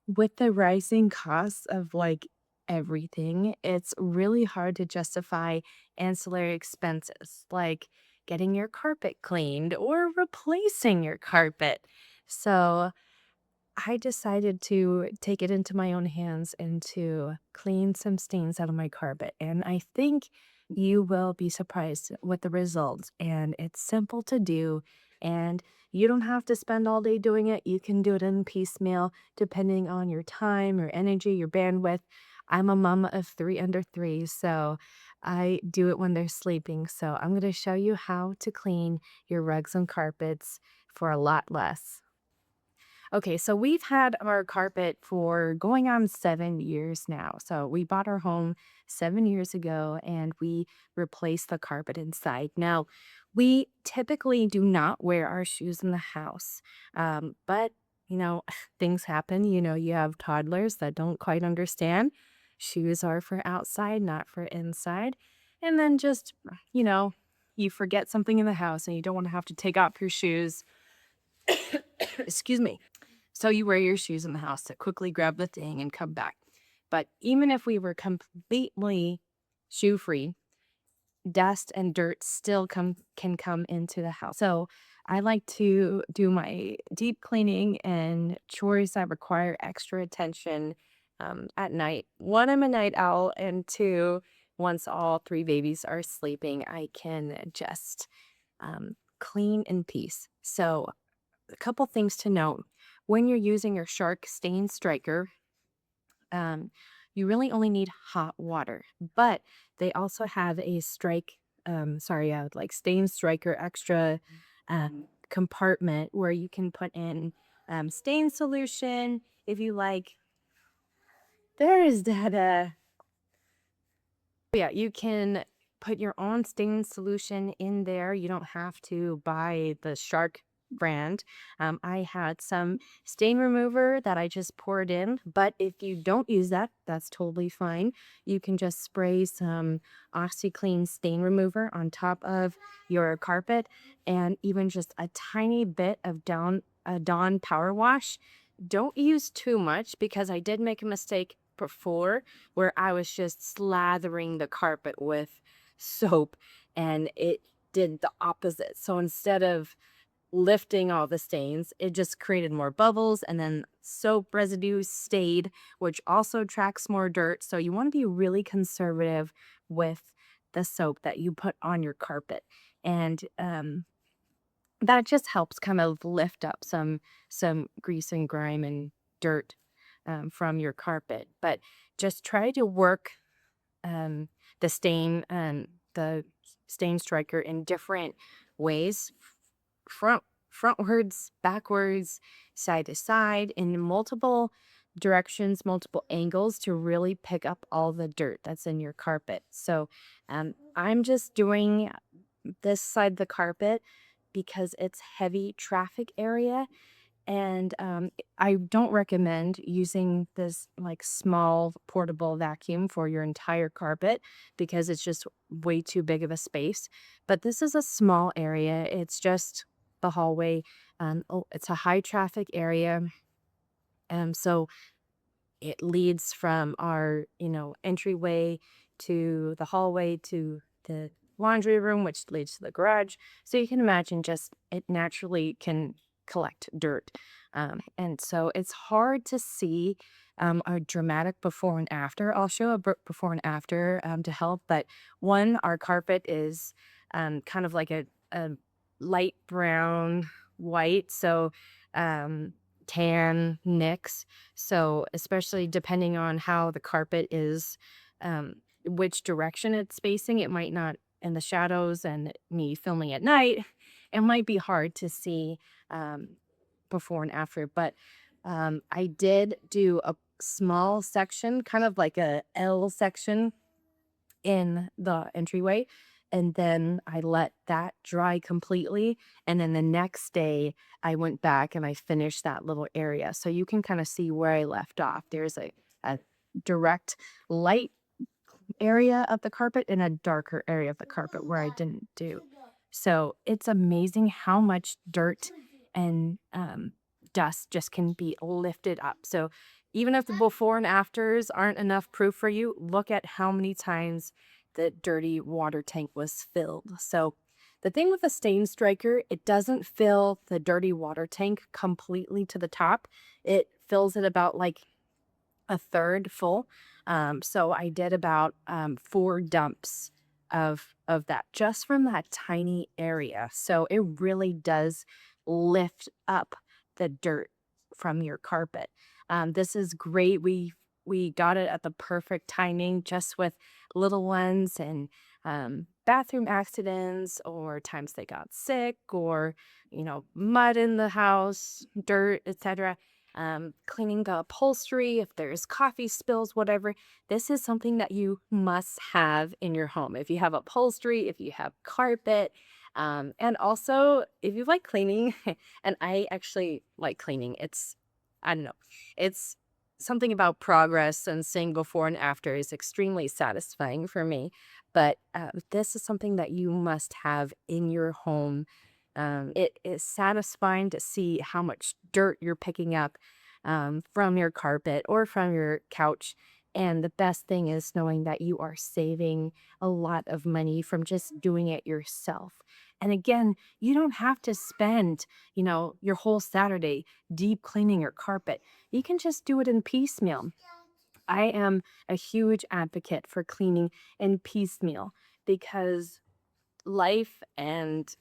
With the rising costs of like everything, it's really hard to justify ancillary expenses like getting your carpet cleaned or replacing your carpet. So I decided to take it into my own hands and to clean some stains out of my carpet. And I think you will be surprised with the results. And it's simple to do. And you don't have to spend all day doing it. You can do it in piecemeal, depending on your time, your energy, your bandwidth. I'm a mama of three under three, so I do it when they're sleeping. So I'm going to show you how to clean your rugs and carpets for a lot less. Okay, so we've had our carpet for going on 7 years now. So we bought our home 7 years ago and we replaced the carpet inside. Now, we typically do not wear our shoes in the house. But, you know, things happen. You have toddlers that don't quite understand. Shoes are for outside, not for inside. And then just, you know, you forget something in the house and you don't want to have to take off your shoes. Excuse me, so you wear your shoes in the house to quickly grab the thing and come back. But even if we were completely shoe free, dust and dirt still can come into the house. So I like to do my deep cleaning and chores that require extra attention at night. One, I'm a night owl, and two, once all three babies are sleeping, I can just clean in peace. So a couple things to note. When you're using your Shark StainStriker, um, you really only need hot water, but they also have a like StainStriker extra compartment where you can put in stain solution if you like. There is that yeah, you can put your own stain solution in there. You don't have to buy the Shark brand. I had some stain remover that I just poured in, but if you don't use that, that's totally fine. You can just spray some OxyClean stain remover on top of your carpet and even just a tiny bit of Dawn power wash. Don't use too much because I did make a mistake before where I was just slathering the carpet with soap and it did the opposite. So instead of lifting all the stains, it just created more bubbles and then soap residue stayed, which also attracts more dirt. So you want to be really conservative with the soap that you put on your carpet. And that just helps kind of lift up some grease and grime and dirt from your carpet. But just try to work um, the the stain striker in different ways, frontwards, backwards, side to side, in multiple directions, multiple angles to really pick up all the dirt that's in your carpet. So I'm just doing this side of the carpet because it's heavy traffic area and I don't recommend using this like small portable vacuum for your entire carpet because it's just way too big of a space. But this is a small area. It's just the hallway. It's a high traffic area. So it leads from our, entryway to the hallway to the laundry room, which leads to the garage. So you can imagine just it naturally can collect dirt. And so it's hard to see a dramatic before and after. I'll show a before and after to help. But one, our carpet is kind of like a light brown white. So tan nicks. So, especially depending on how the carpet is, which direction it's facing, it might not, in the shadows and me filming at night, it might be hard to see before and after. But I did do a small section, kind of like a L section in the entryway. And then I let that dry completely. And then the next day, I went back and I finished that little area. So you can kind of see where I left off. There's a direct light area of the carpet and a darker area of the carpet where I didn't do. So it's amazing how much dirt and dust just can be lifted up. So Even if the before and afters aren't enough proof for you, look at how many times the dirty water tank was filled. So the thing with the Stain Striker, it doesn't fill the dirty water tank completely to the top. It fills it about like a third full. So I did about 4 dumps of that just from that tiny area. So it really does lift up the dirt from your carpet. This is great. We got it at the perfect timing, just with little ones and bathroom accidents or times they got sick or mud in the house, dirt, etc. Cleaning the upholstery, if there's coffee spills, whatever. This is something that you must have in your home. If you have upholstery, if you have carpet, and also if you like cleaning, and I actually like cleaning, I don't know, it's something about progress and seeing before and after is extremely satisfying for me. But this is something that you must have in your home. It is satisfying to see how much dirt you're picking up from your carpet or from your couch. And the best thing is knowing that you are saving a lot of money from just doing it yourself. And again, you don't have to spend, your whole Saturday deep cleaning your carpet. You can just do it in piecemeal. I am a huge advocate for cleaning in piecemeal because life and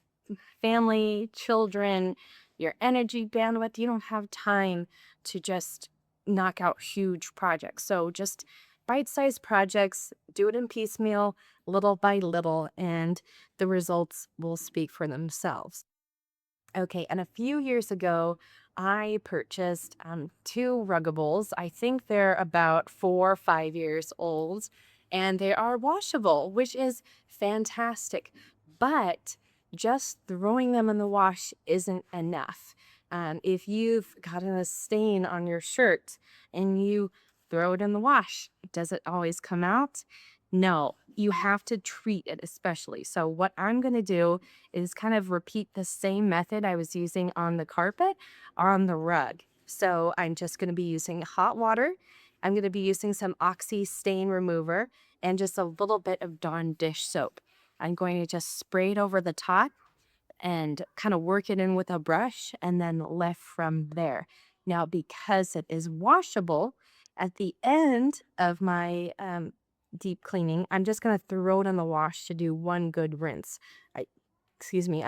family, children, your energy bandwidth, you don't have time to just knock out huge projects. So just bite-sized projects, do it in piecemeal, little by little, and the results will speak for themselves. Okay, and a few years ago, I purchased 2 ruggables. I think they're about 4 or 5 years old, and they are washable, which is fantastic. But just throwing them in the wash isn't enough. If you've gotten a stain on your shirt and you throw it in the wash, does it always come out? No, you have to treat it especially. So what I'm going to do is kind of repeat the same method I was using on the carpet on the rug. So I'm just going to be using hot water. I'm going to be using some Oxy stain remover and just a little bit of Dawn dish soap. I'm going to just spray it over the top and kind of work it in with a brush and then lift from there. Now, because it is washable, at the end of my deep cleaning, I'm just going to throw it in the wash to do one good rinse. I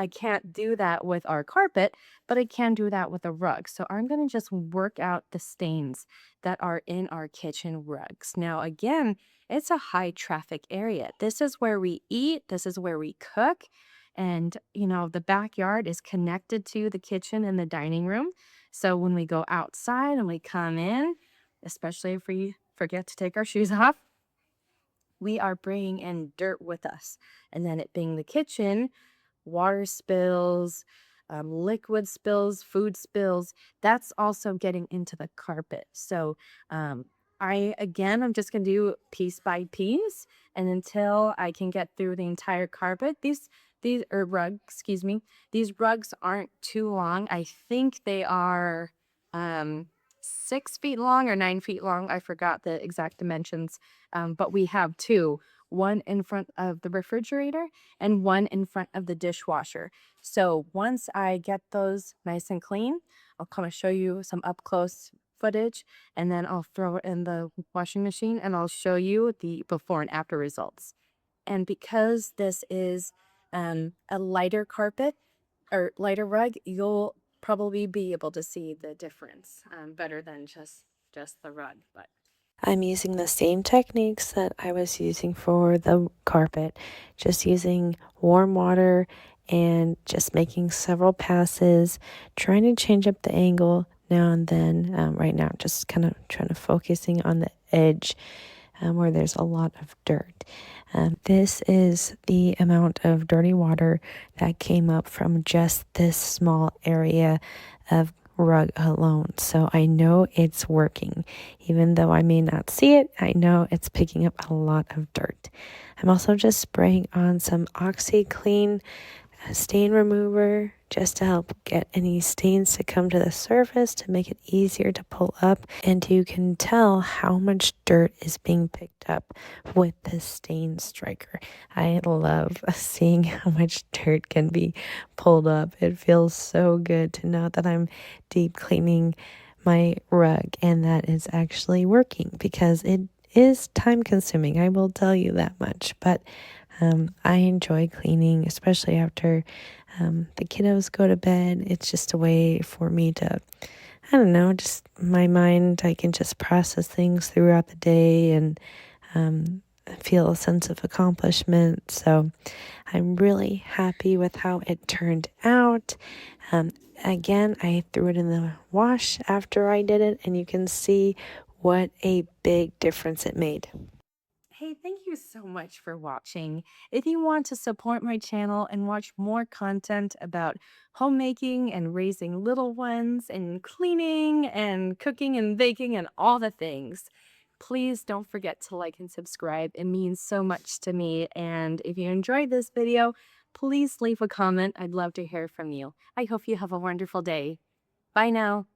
can't do that with our carpet, but I can do that with a rug. So I'm going to just work out the stains that are in our kitchen rugs. Now, again, it's a high traffic area. This is where we eat, this is where we cook. And, the backyard is connected to the kitchen and the dining room. So when we go outside and we come in, especially if we forget to take our shoes off, we are bringing in dirt with us. And then it being the kitchen, water spills, liquid spills, food spills, that's also getting into the carpet. So I'm just going to do piece by piece. And until I can get through the entire carpet, these rugs aren't too long. I think they are 6 feet long or 9 feet long. I forgot the exact dimensions. But we have two, one in front of the refrigerator and one in front of the dishwasher. So once I get those nice and clean, I'll kind of show you some up close footage and then I'll throw it in the washing machine and I'll show you the before and after results. And because this is a lighter carpet or lighter rug, you'll probably be able to see the difference better than just the rug. But I'm using the same techniques that I was using for the carpet, just using warm water and just making several passes, trying to change up the angle now and then. Right now, just kind of trying to focusing on the edge where there's a lot of dirt. This is the amount of dirty water that came up from just this small area of rug alone. So I know it's working. Even though I may not see it, I know it's picking up a lot of dirt. I'm also just spraying on some OxyClean a stain remover just to help get any stains to come to the surface to make it easier to pull up. And you can tell how much dirt is being picked up with this stain striker. I love seeing how much dirt can be pulled up. It feels so good to know that I'm deep cleaning my rug and that is actually working because it is time consuming. I will tell you that much. But I enjoy cleaning, especially after the kiddos go to bed. It's just a way for me to, I don't know, just my mind, I can just process things throughout the day and feel a sense of accomplishment. So I'm really happy with how it turned out. Um, Again, I threw it in the wash after I did it, and you can see what a big difference it made. Hey, thank you so much for watching. If you want to support my channel and watch more content about homemaking and raising little ones and cleaning and cooking and baking and all the things, please don't forget to like and subscribe. It means so much to me. And if you enjoyed this video, please leave a comment. I'd love to hear from you. I hope you have a wonderful day. Bye now.